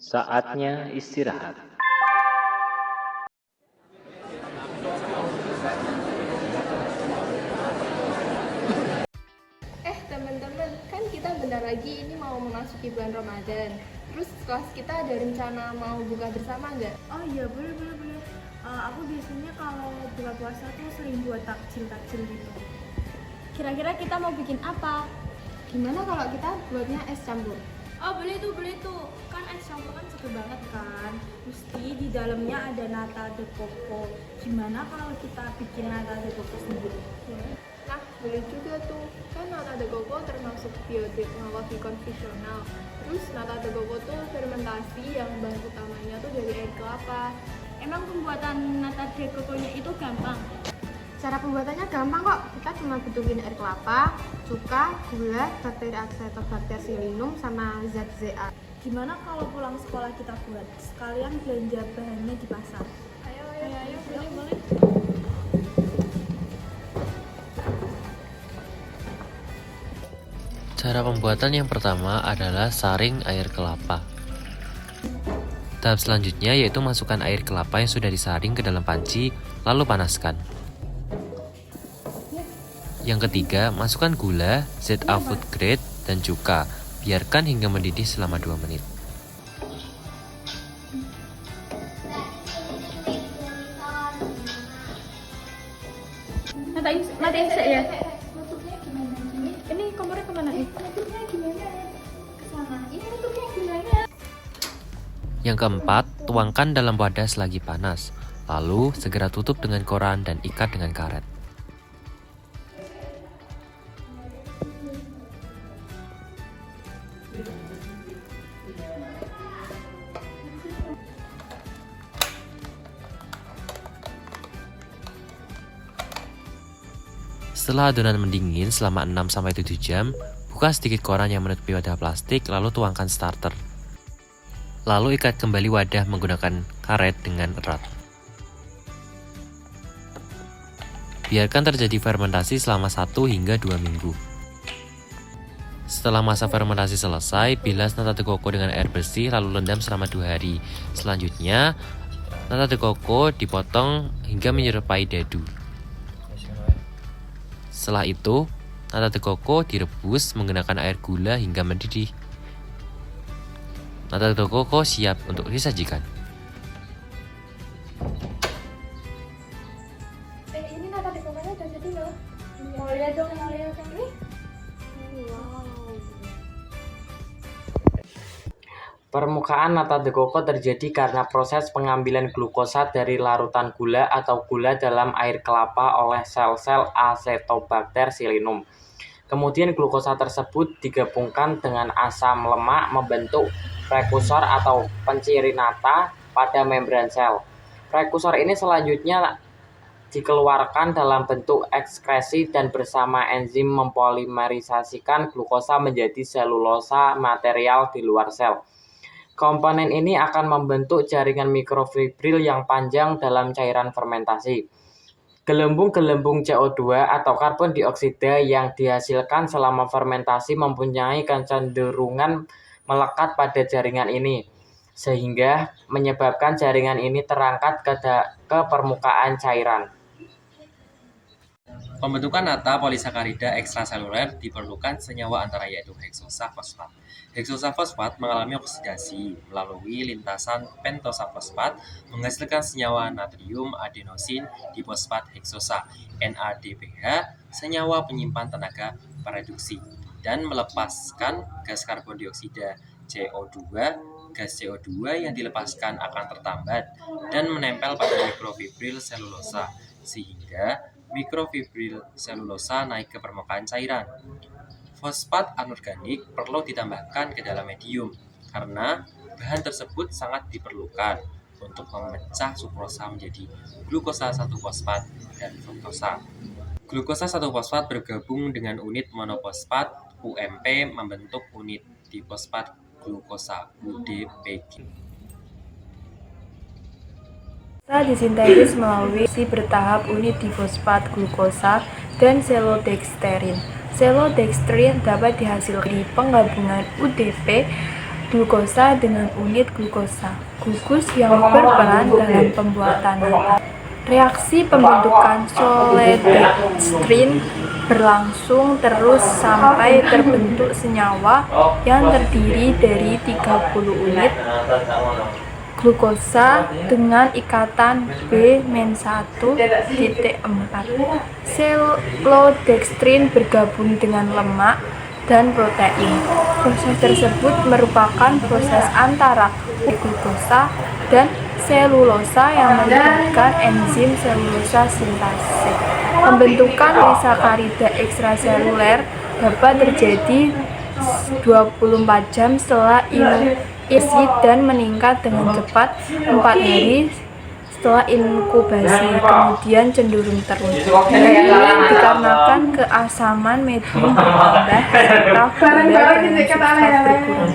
Saatnya istirahat. Teman-teman, kan kita bentar lagi ini mau memasuki bulan Ramadan. Terus kelas kita ada rencana mau buka bersama nggak? Oh iya, boleh. Aku biasanya kalau buka puasa tuh sering buat takjil gitu. Kira-kira kita mau bikin apa? Gimana kalau kita buatnya es campur? Oh boleh tuh. Kan es campur kan seger banget kan. Mesti di dalamnya ada nata de coco. Gimana kalau kita bikin nata de coco sendiri? Nah, boleh juga tuh. Kan nata de coco termasuk bioteknologi konvensional. Terus nata de coco tuh fermentasi yang bahan utamanya tuh dari air kelapa. Emang pembuatan nata de coco-nya itu gampang? Cara pembuatannya gampang kok. Kita cuma butuhin air kelapa, cuka, gula, bakteri Acetobacter pseudomonas sama zat ZA. Gimana kalau pulang sekolah kita buat? Sekalian belanja bahannya di pasar. Ayo, Boleh. Cara pembuatan yang pertama adalah saring air kelapa. Tahap selanjutnya yaitu masukkan air kelapa yang sudah disaring ke dalam panci, lalu panaskan. Yang ketiga, masukkan gula, ZA food grade, dan cuka. Biarkan hingga mendidih selama 2 menit. Matiin sih ya. Ini kompornya kemana nih? Yang keempat, tuangkan dalam wadah selagi panas. Lalu, segera tutup dengan koran dan ikat dengan karet. Setelah adonan mendingin selama 6-7 jam, buka sedikit koran yang menutupi wadah plastik, lalu tuangkan starter. Lalu ikat kembali wadah menggunakan karet dengan erat. Biarkan terjadi fermentasi selama 1 hingga 2 minggu. Setelah masa fermentasi selesai, bilas nata de coco dengan air bersih lalu rendam selama 2 hari. Selanjutnya, nata de coco dipotong hingga menyerupai dadu. Setelah itu, nata de coco direbus menggunakan air gula hingga mendidih. Nata de coco siap untuk disajikan. Ini nata de coco-nya udah jadi loh. Mau lihat dong. Ini? Wow. Permukaan nata de coco terjadi karena proses pengambilan glukosa dari larutan gula atau gula dalam air kelapa oleh sel-sel Acetobacter pseudomonas. Kemudian glukosa tersebut digabungkan dengan asam lemak membentuk prekursor atau penciri nata pada membran sel. Prekursor ini selanjutnya dikeluarkan dalam bentuk ekskresi dan bersama enzim mempolimerisasikan glukosa menjadi selulosa material di luar sel. Komponen ini akan membentuk jaringan mikrofibril yang panjang dalam cairan fermentasi. Gelembung-gelembung CO2 atau karbon dioksida yang dihasilkan selama fermentasi mempunyai kecenderungan melekat pada jaringan ini, sehingga menyebabkan jaringan ini terangkat ke permukaan cairan. Pembentukan nata polisakarida ekstraseluler diperlukan senyawa antara yaitu heksosa fosfat. Heksosa fosfat mengalami oksidasi melalui lintasan pentosa fosfat menghasilkan senyawa natrium adenosin difosfat heksosa NADPH, senyawa penyimpan tenaga pereduksi, dan melepaskan gas karbon dioksida CO2. Gas CO2 yang dilepaskan akan tertambat dan menempel pada mikrofibril selulosa, sehingga mikrofibril selulosa naik ke permukaan cairan. Fosfat anorganik perlu ditambahkan ke dalam medium karena bahan tersebut sangat diperlukan untuk memecah sukrosa menjadi glukosa 1-fosfat dan fruktosa. Glukosa 1-fosfat bergabung dengan unit monofosfat UMP membentuk unit difosfat glukosa UDP. Disintesis melalui reaksi bertahap unit difosfat glukosa dan selodextrin. Selodextrin dapat dihasilkan dari penggabungan UDP glukosa dengan unit glukosa, gugus yang berperan dalam pembuatan nata. Reaksi pembentukan soledextrin berlangsung terus sampai terbentuk senyawa yang terdiri dari 30 unit glukosa dengan ikatan B-1.4. Selodextrin bergabung dengan lemak dan protein. Proses tersebut merupakan proses antara glukosa dan selulosa yang melibatkan enzim selulosa sintase. Pembentukan polisakarida ekstraseluler dapat terjadi 24 jam setelah inkubasi dan meningkat dengan cepat 4 hari setelah inkubasi, kemudian cenderung terus. Ini dikarenakan keasaman medium bertambah serta gula dengan substrat berkurang.